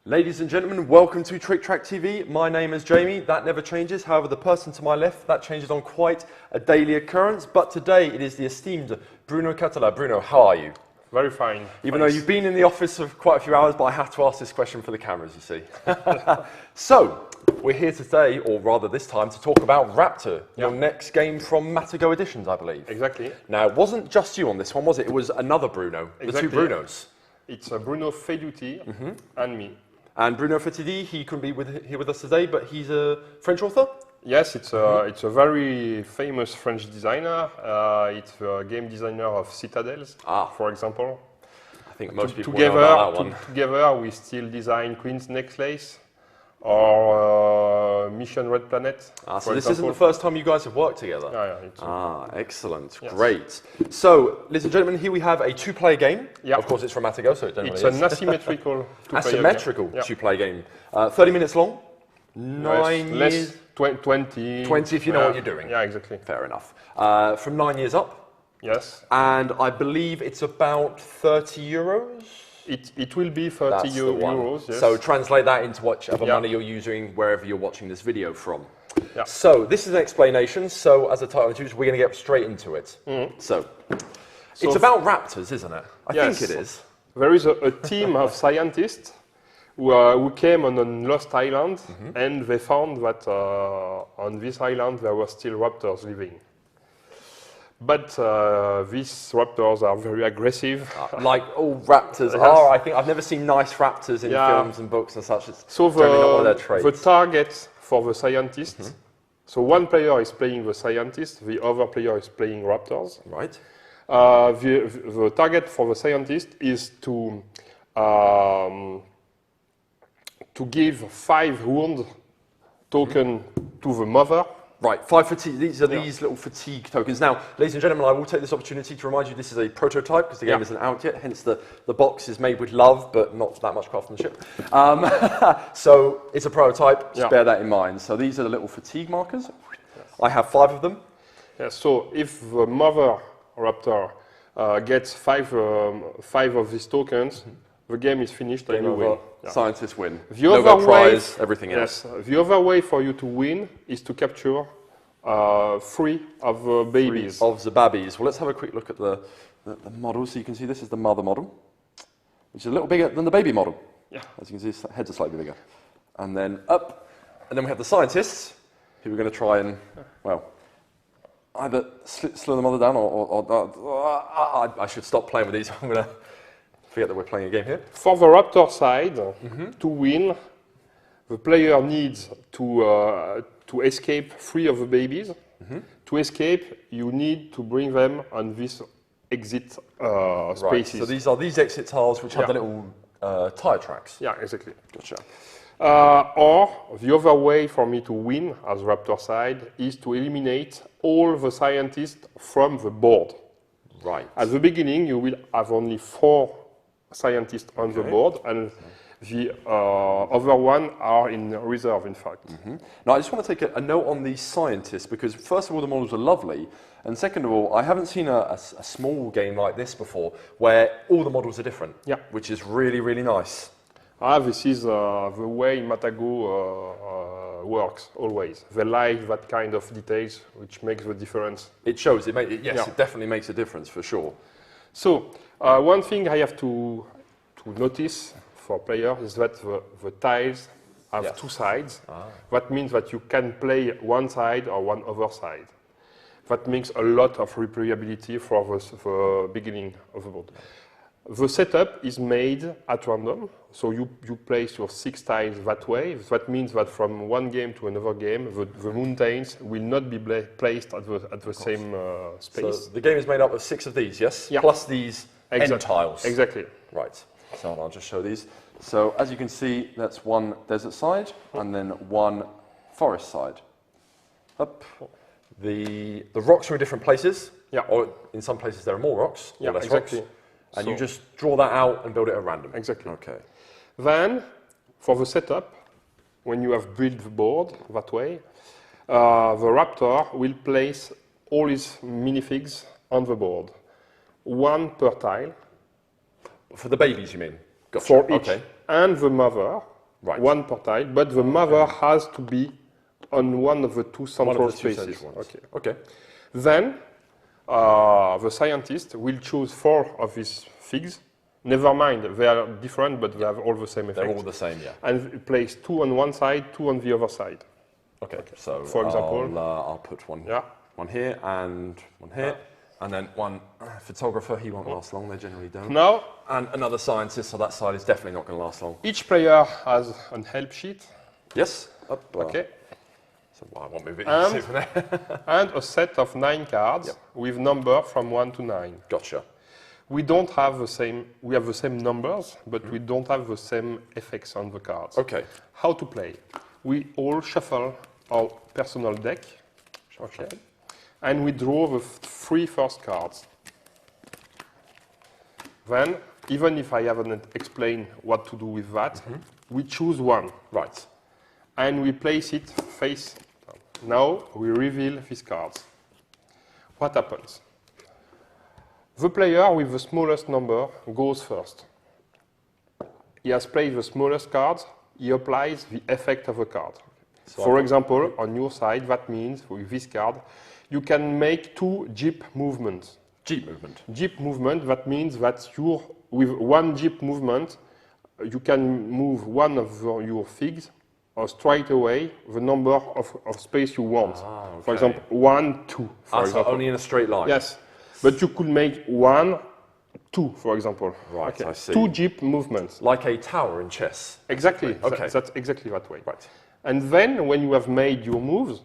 Ladies and gentlemen, welcome to Tric Trac TV. My name is Jamie, that never changes. However, the person to my left, that changes on quite a daily occurrence. But today it is the esteemed Bruno Catala. Bruno, how are you? Very fine. Even though you've been in the office for quite a few hours, but I have to ask this question for the cameras, you see. So, we're here today, or rather this time, to talk about Raptor, your next game from Matago Editions, I believe. Exactly. Now, it wasn't just you on this one, was it? It was another Bruno, Exactly. the two Brunos. It's Bruno Feduti and me. And Bruno Feduti, he couldn't be here with us today, but he's a French author? Yes, it's a very famous French designer. It's a game designer of Citadels, for example. I think most people know about that one. Together, we still design Queen's Necklace or Mission Red Planet. So this isn't the first time you guys have worked together? Yeah. Excellent. Yes. Great. So, ladies and gentlemen, here we have a two-player game. Yeah. Of course, it's from Matago, so it generally It's is. an asymmetrical two-player Asymmetrical game. two-player game. 30 minutes long. 9 years. 20. 20 if you know what you're doing. Yeah, exactly. Fair enough. From 9 years up. Yes. And I believe it's about 30 euros. It will be 30 euros, yes. So translate that into whichever money you're using wherever you're watching this video from. Yeah. So this is an explanation. So as a title introducer, we're going to get straight into it. So it's about raptors, isn't it? I think it is. There is a team of scientists who came on a lost island and they found that on this island there were still raptors living. But these raptors are very aggressive. Like all raptors are. I think I've never seen nice raptors in films and books and such. It's generally not one of their traits. The target for the scientists, so one player is playing the scientist, the other player is playing raptors. Right. The target for the scientist is to give 5 wound token to the mother. Right, 5 fatigue. These are these little fatigue tokens. Now, ladies and gentlemen, I will take this opportunity to remind you this is a prototype because the game isn't out yet. Hence, the box is made with love, but not that much craftsmanship. So it's a prototype. Just bear that in mind. So these are the little fatigue markers. I have 5 of them. Yeah, so if the mother raptor gets 5 of these tokens, the game is finished and you win. Scientists win. The Nobel other Prize, everything else. The other way for you to win is to capture 3 of the babies. 3 of the babies. Well, let's have a quick look at the model. So you can see this is the mother model, which is a little bigger than the baby model. Yeah. As you can see, heads are slightly bigger. And then up. And then we have the scientists, who are going to try and, well, either slow the mother down or I should stop playing with these. I'm going to forget that we're playing a game here. For the raptor side, to win, the player needs to escape 3 of the babies. To escape, you need to bring them on this exit spaces. Right. So these are these exit tiles which have the little tire tracks. Yeah, exactly. Gotcha. Or the other way for me to win as raptor side is to eliminate all the scientists from the board. Right. At the beginning, you will have only 4 scientists on the board, and the other one are in reserve, in fact. Now, I just want to take a note on these scientists, because first of all, the models are lovely, and second of all, I haven't seen a small game like this before, where all the models are different, which is really, really nice. This is the way Matago works, always. They like that kind of details, which makes the difference. It shows, it definitely makes a difference, for sure. So, one thing I have to notice for players is that the tiles have 2 sides. That means that you can play one side or one other side. That makes a lot of replayability for the beginning of the board. The setup is made at random, so you place your 6 tiles that way. That means that from one game to another game, the mountains will not be placed at the same space. So the game is made up of 6 of these, yes? Yeah. Plus these end tiles. Exactly. Right. So I'll just show these. So as you can see, that's one desert side and then one forest side. Up. The rocks are in different places. Yeah. Or in some places there are more rocks or less exactly. rocks. And you just draw that out and build it at random. Exactly. Okay. Then, for the setup, when you have built the board that way, the raptor will place all his minifigs on the board. 1 per tile. For the babies, you mean? Gotcha. For each. Okay. And the mother Right. One per tile, but the mother has to be on one of the two central spaces. Okay. Okay. Then the scientist will choose 4 of these figs. Never mind, they are different, but they have all the same effect. They're all the same, yeah. And place 2 on one side, 2 on the other side. Okay. So for example, I'll put one here and one here, and then one photographer. He won't last long. They generally don't. Now, and another scientist. So that side is definitely not going to last long. Each player has a help sheet. Yes. Okay. So I won't move it. And a set of 9 cards with number from 1 to 9. Gotcha. We don't have the same. We have the same numbers, but we don't have the same effects on the cards. Okay. How to play? We all shuffle our personal deck. Okay. And we draw the 3 first cards. Then, even if I haven't explained what to do with that, we choose one. Right. And we place it face down. Now we reveal these cards. What happens? The player with the smallest number goes first. He has played the smallest cards. He applies the effect of the card. So for example, on your side, that means with this card, you can make 2 jeep movements. Jeep movement. Jeep movement, that means that with one jeep movement, you can move one of your figs or straight away the number of space you want. Okay. For example, 1, 2. So only in a straight line? Yes. But you could make 1, 2, for example. Right, okay. I see. 2 jeep movements. Like a tower in chess? Exactly. Okay. That's exactly that way. Right. And then when you have made your moves,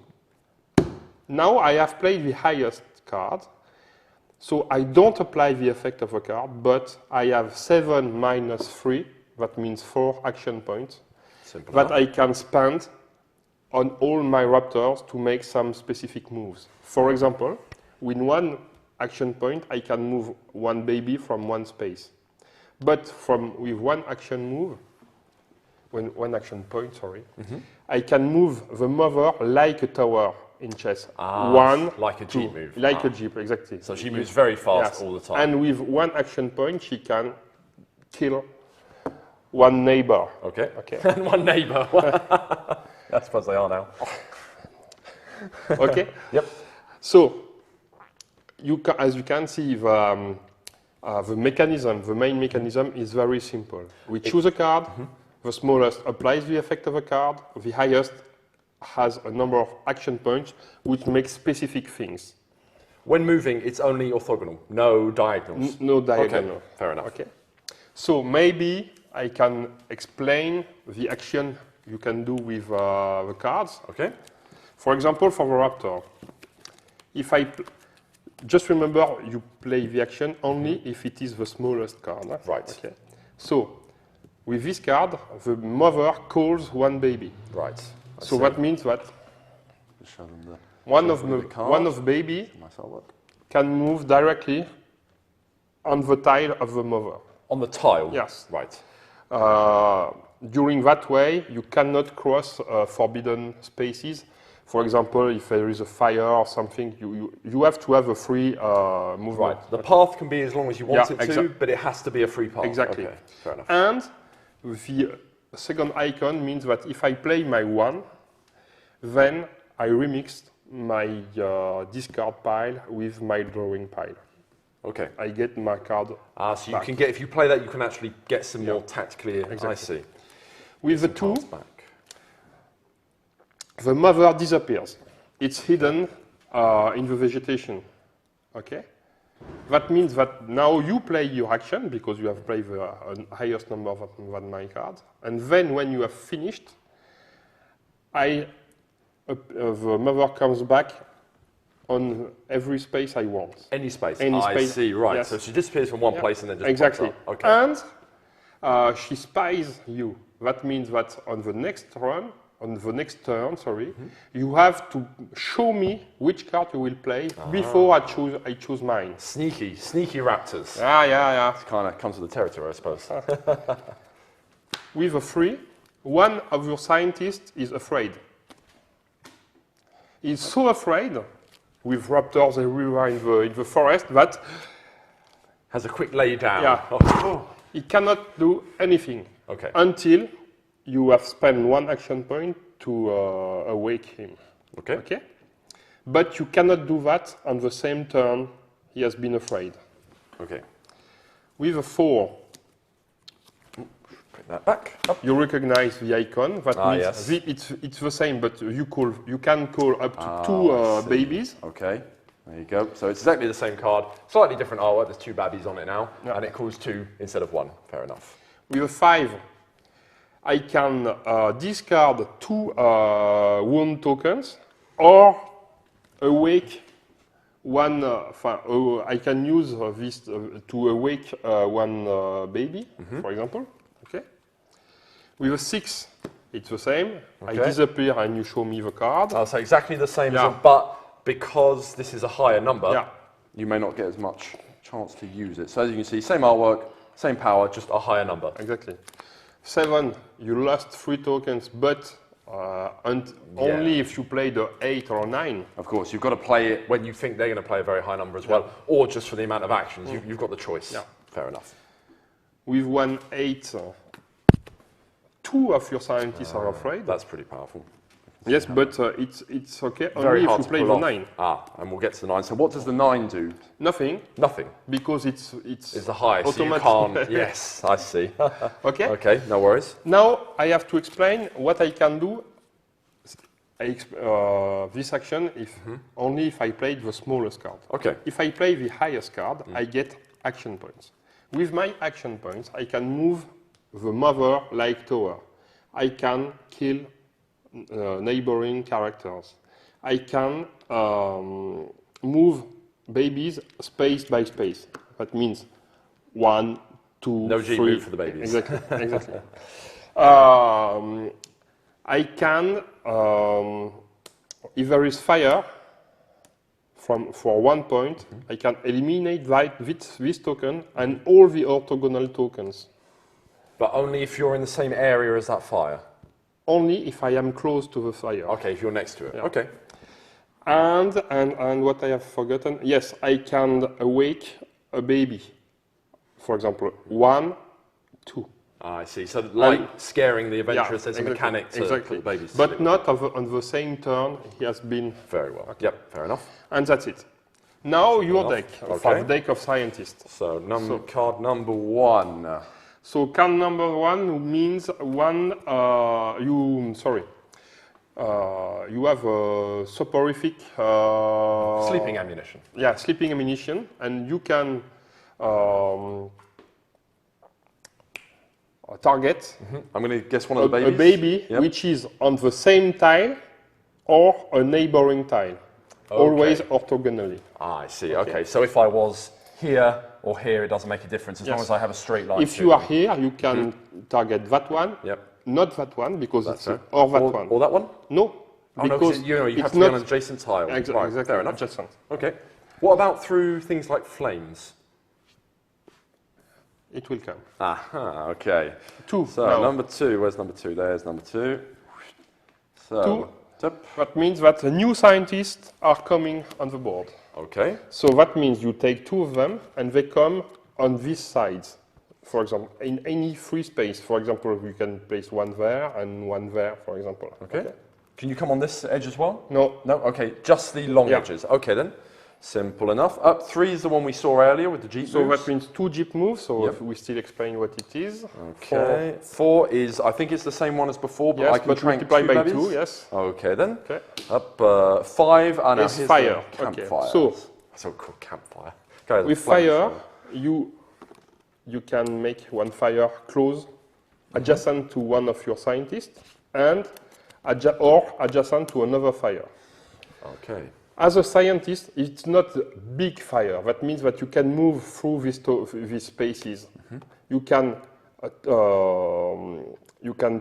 now I have played the highest card. So I don't apply the effect of a card, but I have 7 minus 3, that means 4 action points, Simple that enough. I can spend on all my Raptors to make some specific moves. For example, with 1 action point, I can move 1 baby from 1 space. But with 1 action move, one action point, sorry, I can move the mother like a tower in chess. Like a jeep move. Like a jeep, exactly. So she moves very fast all the time. And with 1 action point, she can kill 1 neighbor. Okay. Okay. And 1 neighbor. I suppose they are now. Okay. Yep. So, as you can see, the mechanism, the main mechanism is very simple. We choose a card. The smallest applies the effect of a card. The highest has a number of action points which make specific things. When moving, it's only orthogonal, no diagonals. No diagonal. Okay, fair enough. Okay. So maybe I can explain the action you can do with the cards. Okay. For example, for the Raptor, if I just remember you play the action only if it is the smallest card. Right. Okay. So with this card, the mother calls 1 baby. Right. So that means that Show them the one of baby can move directly on the tile of the mother. On the tile? Yes. Right. During that way, you cannot cross forbidden spaces. For example, if there is a fire or something, you have to have a free movement. Right. The path can be as long as you want it to, but it has to be a free path. Exactly. Okay, fair enough. And the second icon means that if I play my 1, then I remixed my discard pile with my drawing pile. Okay. I get my card. So you can get, if you play that, you can actually get some more tactically. Exactly. I see. With the 2, the mother disappears. It's hidden in the vegetation. Okay. That means that now you play your action because you have played the highest number than my card. And then when you have finished, the mother comes back on every space I want. Any space? Any I space. see, right. Yes. So she disappears from one place and then just exactly. pops up. Okay. And she spies you. That means that on the next turn, you have to show me which card you will play before I choose mine. Sneaky Raptors. Yeah. It kind of comes with the territory, I suppose. With a 3, one of your scientists is afraid. He's so afraid, with raptors everywhere in the forest, that has a quick lay down. Yeah. He cannot do anything until you have spent 1 action point to awake him. Okay. Okay? But you cannot do that on the same turn he has been afraid. Okay. With a 4, Put that back. Up. you recognize the icon. That means yes. it's the same, but you can call up to 2 babies. Okay. There you go. So it's exactly the same card, slightly different artwork. There's 2 babbies on it now, Yeah. and it calls 2 instead of 1. Fair enough. With a 5, I can discard 2 wound tokens or awake 1. I can use this to awake 1 baby, for example. Okay. With a 6, it's the same. Okay. I disappear and you show me the card. So exactly the same, Yeah. as but because this is a higher number, Yeah. you may not get as much chance to use it. So as you can see, same artwork, same power, just a higher number. Exactly. 7, you lost 3 tokens, but only if you play the 8 or 9. Of course, you've got to play it when you think they're going to play a very high number as well, or just for the amount of actions. You've got the choice. Yeah. Fair enough. With 1 8, 2 of your scientists are afraid. That's pretty powerful. Yes, but it's okay Very only hard if to you play pull the off. 9. And we'll get to the 9. So what does the 9 do? Nothing, Nothing. because it's It's the highest, so you automatic. can't. Yes, I see. Okay? Okay, no worries. Now I have to explain what I can do. This action if only if I played the smallest card. Okay. If I play the highest card, I get action points. With my action points, I can move the mother-like tower. I can kill neighboring characters. I can move babies space by space. That means 1, 2, No G 3. move for the babies. Exactly. Exactly. I can, if there is fire, for 1 point, I can eliminate this token and all the orthogonal tokens. But only if you're in the same area as that fire. Only if I am close to the fire. Okay, if you're next to it. Yeah. Okay. And what I have forgotten, yes, I can awake a baby. For example, 1, 2. I see. So like scaring the adventurers, there's a exactly, mechanic to put the babies to but sleep. not on the same turn he has been. Very well. Okay. Yep, fair enough. And that's it. Now your deck, Okay. for the deck of scientists. So, card number 1. So card number 1 means you have a soporific Sleeping ammunition. Yeah, sleeping ammunition, and you can target I'm going to guess one of the a babies. baby Yep. which is on the same tile or a neighboring tile, always orthogonally. I see. Okay. So if I was here or here, it doesn't make a difference as long Yes. as I have a straight line. If to you it. are here, you can target that one, Yep. not that one because it's it. or that one. Or that one? No, Oh, no, because you have it's to be on not an adjacent tile. Right, exactly fair enough. adjacent. Okay. What about through things like flames? It will come. Aha, okay. 2. So now. number 2, where's number 2? There's number 2. So, 2. Tip. That means that the new scientists are coming on the board. Okay. So that means you take 2 of them and they come on these sides. For example, in any free space. For example, you can place 1 there and 1 there, for example. Okay. Can you come on this edge as well? No. No? Okay, just the long Yeah. edges. Okay then. Simple enough. Up 3 is the one we saw earlier with the Jeep So moves. that means 2 jeep moves, so Yep. we still explain what it is. Okay. 4 is, I think it's the same one as before, but Yes, I can but trank multiply 2 by babbies. 2, yes. Okay then. Okay. Up 5, and now It's here's fire. the Okay. campfire. So called campfire. Go, with flames. fire, you can make 1 fire close adjacent to one of your scientists and adjacent to another fire. Okay. As a scientist, it's not a big fire. That means that you can move through these spaces. You can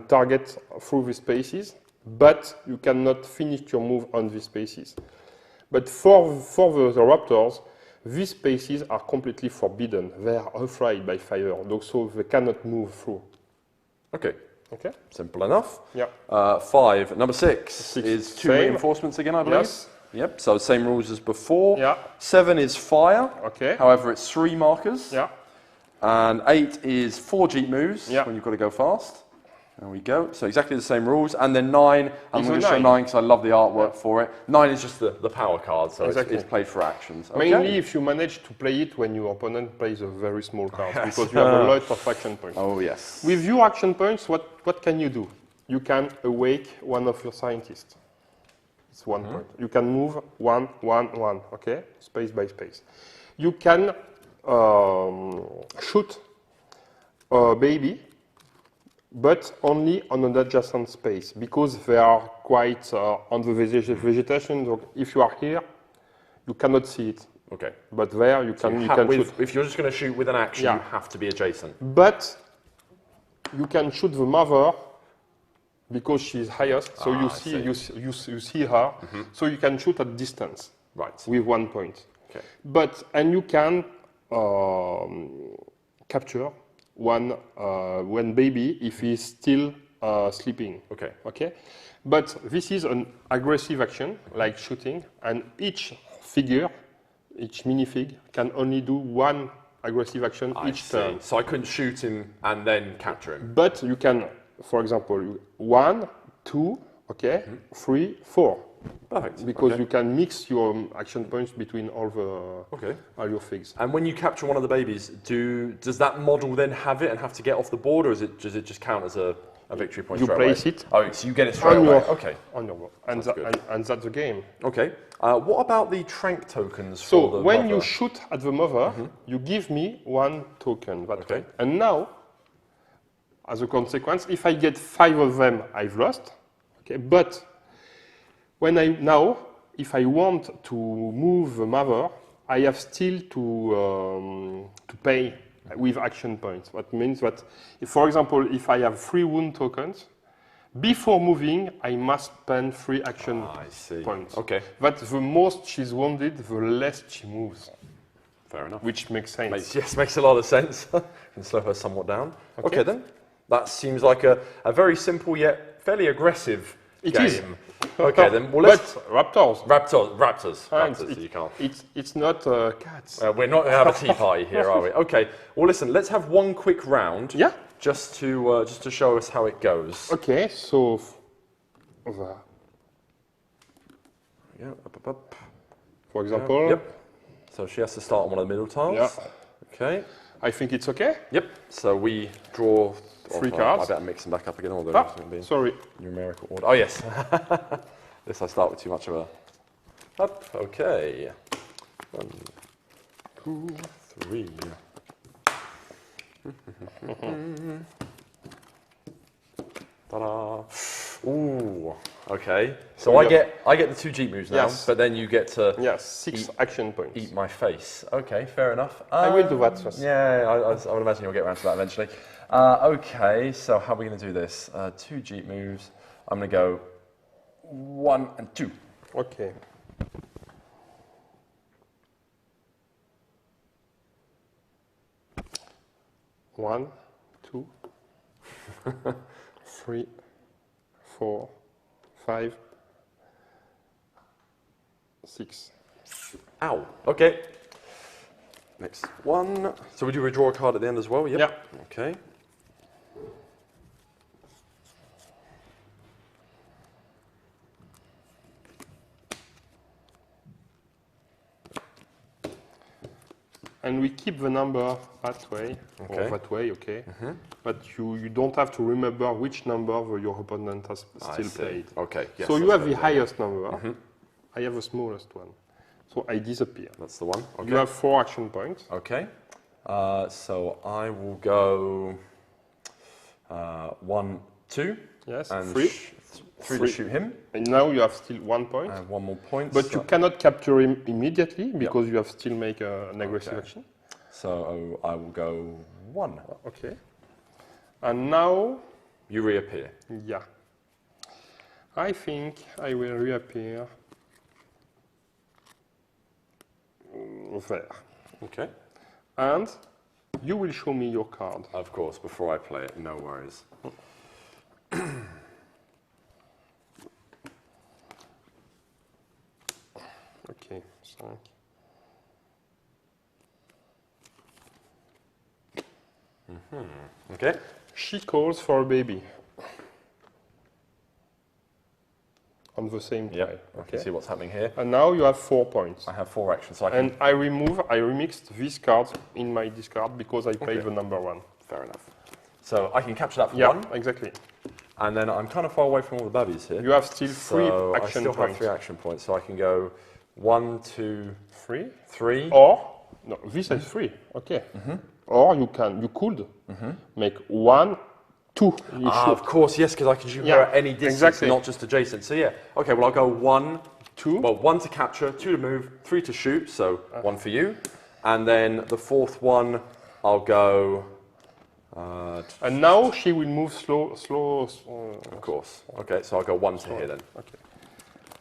target through these spaces, but you cannot finish your move on these spaces. But for the Raptors, these spaces are completely forbidden. They are afraid by fire, so they cannot move through. Okay. Okay? Simple enough. Yeah. 5. Number 6 is 2 Same. reinforcements again, I believe. Yes. Yep, so same rules as before. Yeah. 7 is fire. Okay. However, it's 3 markers. Yeah. And 8 is 4 Jeep moves Yeah. when you've got to go fast. There we go. So exactly the same rules. And then 9, I'm going to show 9 because I love the artwork for it. 9 is just the power card, so Exactly. it's played for actions. Okay. Mainly if you manage to play it when your opponent plays a very small card, because you have a lot of action points. Oh, yes. With your action points, what can you do? You can awake one of your scientists. It's 1 point. You can move 1, 1, 1, okay? Space by space. You can shoot a baby, but only on an adjacent space, because they are quite on the vegetation. So if you are here, you cannot see it. Okay. But there you can shoot. If you're just going to shoot with an action, you have to be adjacent. But you can shoot the mother because she's highest, so you see her, so you can shoot at distance. Right. With 1 point. Okay. And you can capture one baby if he's still sleeping. Okay. Okay. But this is an aggressive action, like shooting, and each minifig can only do 1 aggressive action each turn. So I couldn't shoot him and then capture him. But you can, for example, 1, 2, okay, 3, 4. Perfect. Because you can mix your action points between all your figs. And when you capture one of the babies, does that model then have it and have to get off the board, or does it just count as a victory point? You place it. Oh, so you get it straight away. Okay. On your board, and that's the game. Okay. What about the Trank tokens? So for the when mother? you shoot at the mother, you give me 1 token. Okay. And now, as a consequence, if I get 5 of them, I've lost. Okay. But if I want to move the mother, I have still to pay with action points. That means that, for example, if I have 3 wound tokens, before moving, I must spend 3 action points. Okay. But the most she's wounded, the less she moves. Fair enough. Which makes sense. Makes a lot of sense. Can slow her somewhat down. Okay then. That seems like a very simple yet fairly aggressive game. It is. Okay then. Well, let's. But Raptors. So you can't. It's not cats. We're not going to have a tea party here, are we? Okay. Well, listen. Let's have one quick round. Yeah. Just to show us how it goes. Okay. So. Yeah. Up. For example. Yep. So she has to start on one of the middle tiles. Yeah. Okay. I think it's okay. Yep. So we draw 3 cards. I better mix them back up again. Although it's going to be sorry. Numerical order. Oh yes. This I start with too much of a. Up. Okay. 1, 2, 3. Ta-da! Ooh. Okay. So I get the 2 Jeep moves now, but then you get to 6 action points. Eat my face. Okay, fair enough. I will do that first. Yeah, I would imagine you'll get around to that eventually. Okay, so how are we going to do this? 2 Jeep moves. I'm going to go 1 and 2. Okay. One, 2, 3, 4, 5, 6. Ow. Okay. Next one. So would you redraw a card at the end as well? Yep. Yeah. Okay. And we keep the number that way, or that way, okay? But you don't have to remember which number your opponent has still played. Okay. Yes, so you have the highest number. I have the smallest one. So I disappear. That's the one. Okay. You have 4 action points. Okay. So I will go 1, 2. Yes, and 3. 3 to shoot him. And now you have still 1 point. I have 1 more point. But you cannot capture him immediately because you have still make an aggressive action. So I will go 1. Okay. And now you reappear. Yeah. I think I will reappear there. Okay. And you will show me your card. Of course, before I play it, no worries. Okay, 5. Okay. She calls for a baby. on the same tile. I Okay. can see what's happening here. And now you have 4 points. I have 4 actions, so I can... And I remixed this card in my discard because I played the number 1. Fair enough. So I can capture that for 1. Exactly. And then I'm kind of far away from all the babbies here. You have still 3 action I still points. have 3 action points, so I can go 1, 2, 3. Or, no, this is 3, okay. Or you could make 1, 2. Of course, yes, because I can shoot her at any distance, not just adjacent. So yeah, okay, well I'll go 1, 2. Well, 1 to capture, 2 to move, 3 to shoot, so 1 for you. And then the 4th one, I'll go... and now she will move slow. Of course. Okay, so I'll go 1 to here then. Okay.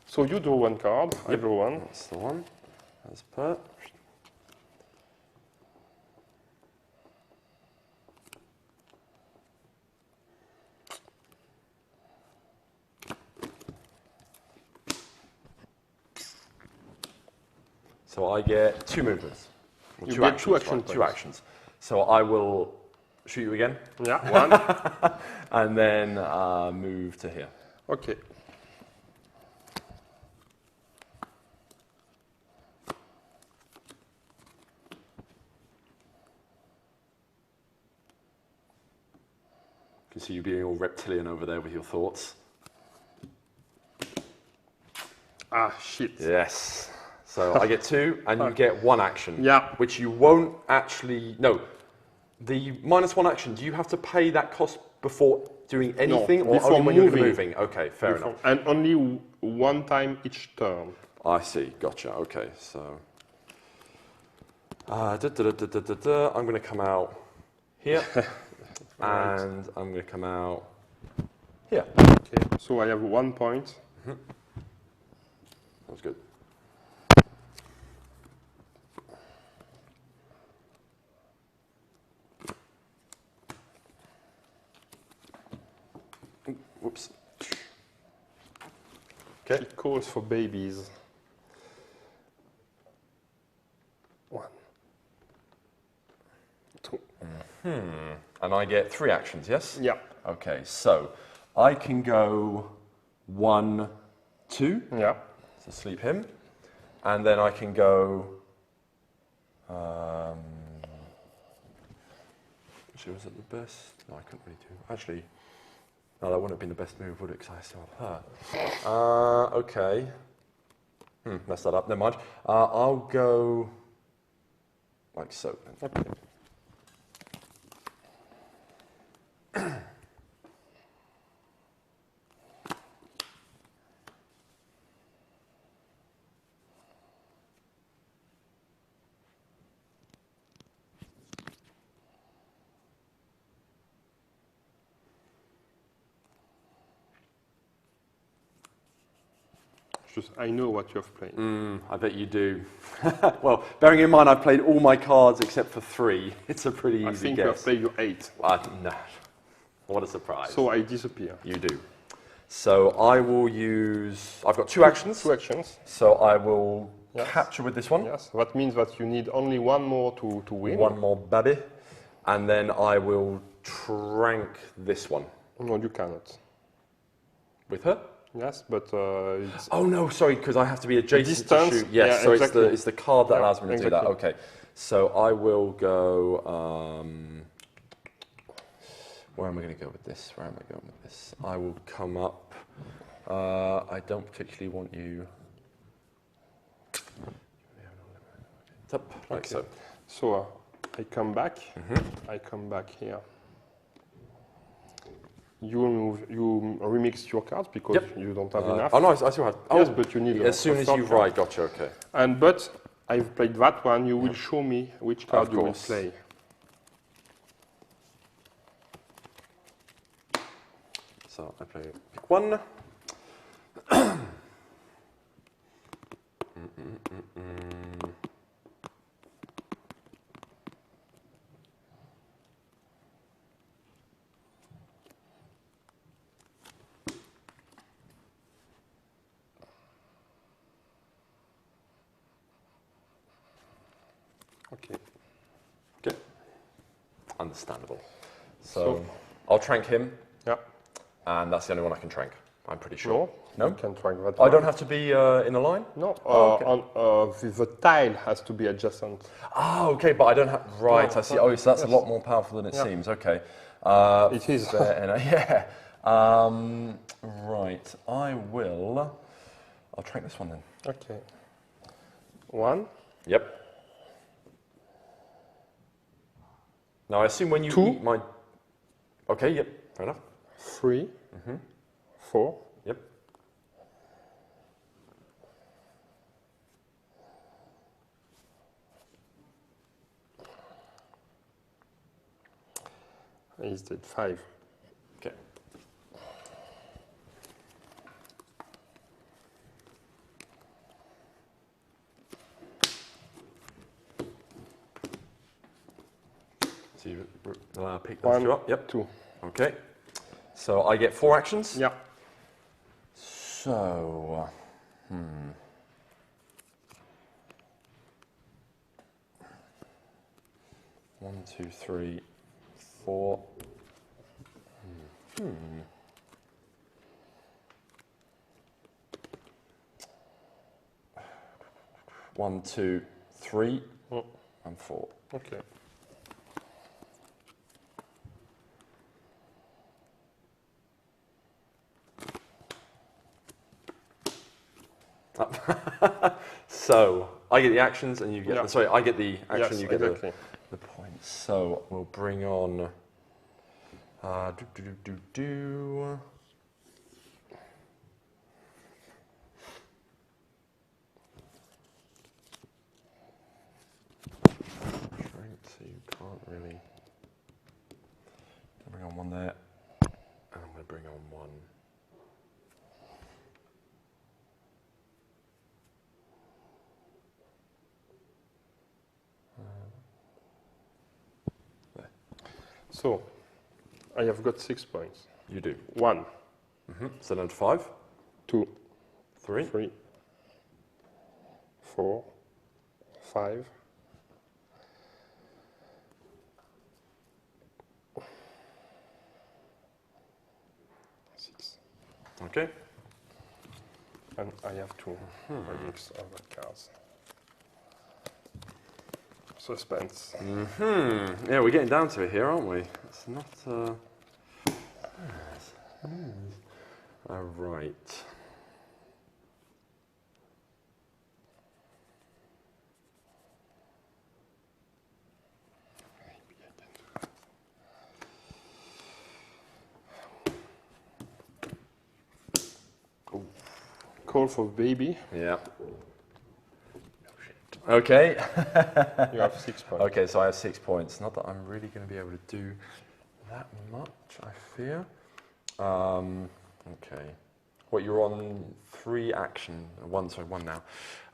So you draw 1 card, I draw 1. That's the one, as per. So I get 2 movements. You get 2 action points. 2 actions. So I will shoot you again. Yeah, 1. And then move to here. Okay. You can see you being all reptilian over there with your thoughts. Ah, shit. Yes. So I get 2, and you get 1 action. Yeah. Which you won't actually... No. The -1 action, do you have to pay that cost before doing anything? No, or before only when you're moving. moving? Okay, fair enough. And only 1 time each turn. I see, gotcha, okay, so... I'm going to come out here, and I'm going to come out here. Okay, so I have 1 point. That's good. Whoops. Okay. It calls for babies. 1, 2. And I get 3 actions, yes? Yeah. Okay, so I can go 1, 2. Yeah. So sleep him. And then I can go... actually, was it the best? No, I couldn't really do... Actually... No, that wouldn't have been the best move, would it? Because I still have her. Okay. Messed that up. Never mind. I'll go like so. Okay. I know what you have played. I bet you do. Well, bearing in mind I've played all my cards except for 3, it's a pretty easy I think guess. you have played your 8. No. What a surprise. So I disappear. You do. So I will use... I've got 2 actions. 2 actions. So I will capture with this one. Yes, that means that you need only 1 more to win. 1 more baby. And then I will trank this one. No, you cannot. With her? Yes, but it's... Oh no, sorry, because I have to be adjacent to shoot. Yes, yeah, so exactly. it's the card that allows me to do that. Exactly. Okay, so I will go... where am I going to go with this? Where am I going with this? I will come up. I don't particularly want you... Up, like so. So I come back. I come back here. You remix your cards because you don't have enough. Oh no, I still have. Yes, but you need as soon as you write. Gotcha. Okay. But I've played that one. You will show me which card you will play. So I play pick 1. Okay. Understandable. So I'll trank him. Yeah. And that's the only one I can trank. I'm pretty sure. No? You can track that I don't have to be in a line? No, okay. the tile has to be adjacent. Oh, okay, but I don't have... Right, No, I see. Oh, so that's a lot more powerful than it seems. Okay. It is. Yeah. Right, I will... I'll track this one then. Okay. 1. Yep. Now, I assume when you 2. eat my... Okay, yep, fair enough. 3. 4. Yep. He's dead. 5. Okay. So you pick those 1, two up? Yep. 2. Okay. So I get 4 actions? Yeah. So, 1, 2, 3, 4. 1, 2, 3, and 4. Okay. So I get the actions and you get. Yeah. Sorry, I get the action. Yes, you get exactly. the points. So we'll bring on. So you can't really. I'll bring on one there, and I'm going to bring on one. So, I have got 6 points. You do. 1. So then 5, 2, 3, 3, 4, 5, 6. Okay. And I have to mix other cards. Suspense. Yeah, we're getting down to it here, aren't we? It's not. All right. Call for baby. Yeah. Okay. You have 6 points. Okay, so I have 6 points. Not that I'm really going to be able to do that much, I fear. Okay. What, you're on 3 action. One now.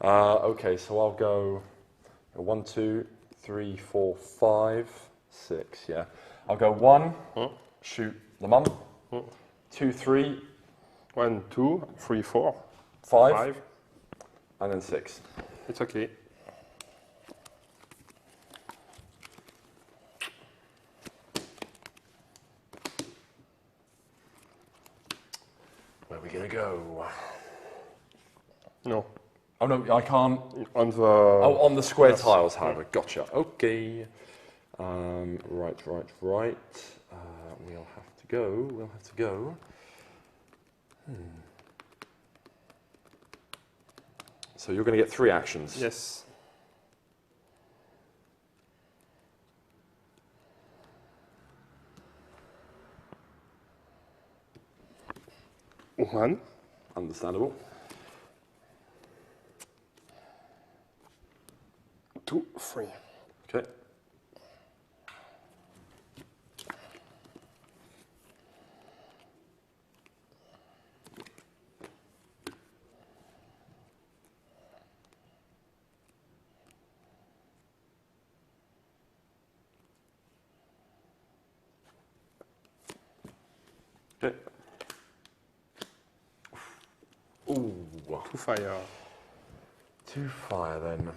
Okay, so I'll go 1, 2, 3, 4, 5, 6, yeah. I'll go 1, shoot the mum. 2, 3. 1, 2, 3, 4. 5. And then 6. It's okay. Where are we going to go? No. Oh, no, I can't. On the... Oh, on the square tiles, however. Gotcha. Okay. Right. We'll have to go. So you're going to get 3 actions. Yes. One. Understandable. 2, 3. Okay. Okay. Ooh. 2 fire. 2 fire then.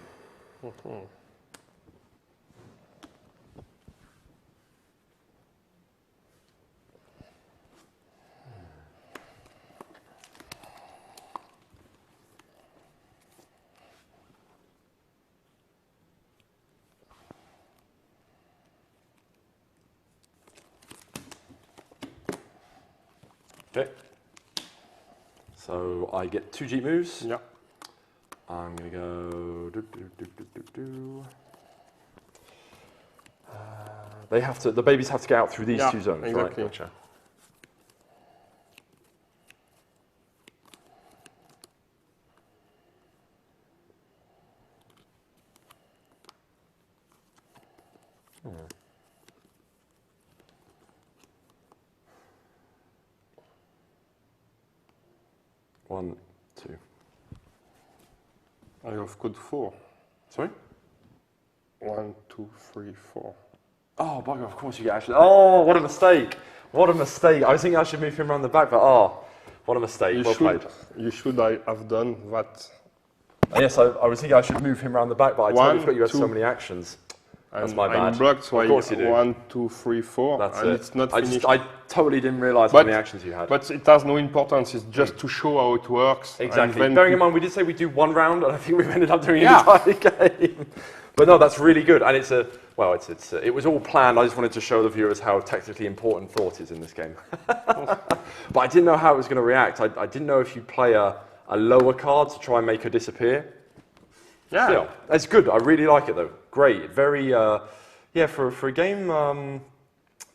Okay. So I get 2 Jeep moves. Yeah. I'm going to go. They have to. The babies have to get out through these 2 zones, exactly. right? Gotcha. One, 2. I have code 4. Sorry? 1, 2, 3, 4. Oh, bugger, of course you get actually. Oh, what a mistake. What a mistake. I was thinking I should move him around the back, but what a mistake. Well played. You should have done that. Yes, I was thinking I should move him around the back, but I totally forgot you had so many actions. That's my bad. I'm blocked, so of course you do. 1, 2, 3, 4. That's and it. It's not finished. I totally didn't realise how many actions you had. But it has no importance. It's just to show how it works. Exactly. Bearing in mind, we did say we do 1 round, and I think we've ended up doing an entire game. But no, that's really good, and it was all planned. I just wanted to show the viewers how technically important thought is in this game. But I didn't know how it was going to react. I didn't know if you play a lower card to try and make her disappear. Yeah. Still, it's good. I really like it though. Great. Very, for a game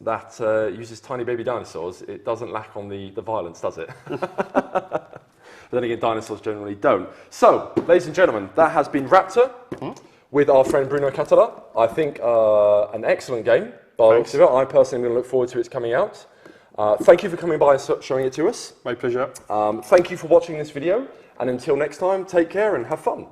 that uses tiny baby dinosaurs, it doesn't lack on the violence, does it? But then again, dinosaurs generally don't. So, ladies and gentlemen, that has been Raptor with our friend Bruno Catala. I think an excellent game by the looks of it. I personally am going to look forward to its coming out. Thank you for coming by and showing it to us. My pleasure. Thank you for watching this video. And until next time, take care and have fun.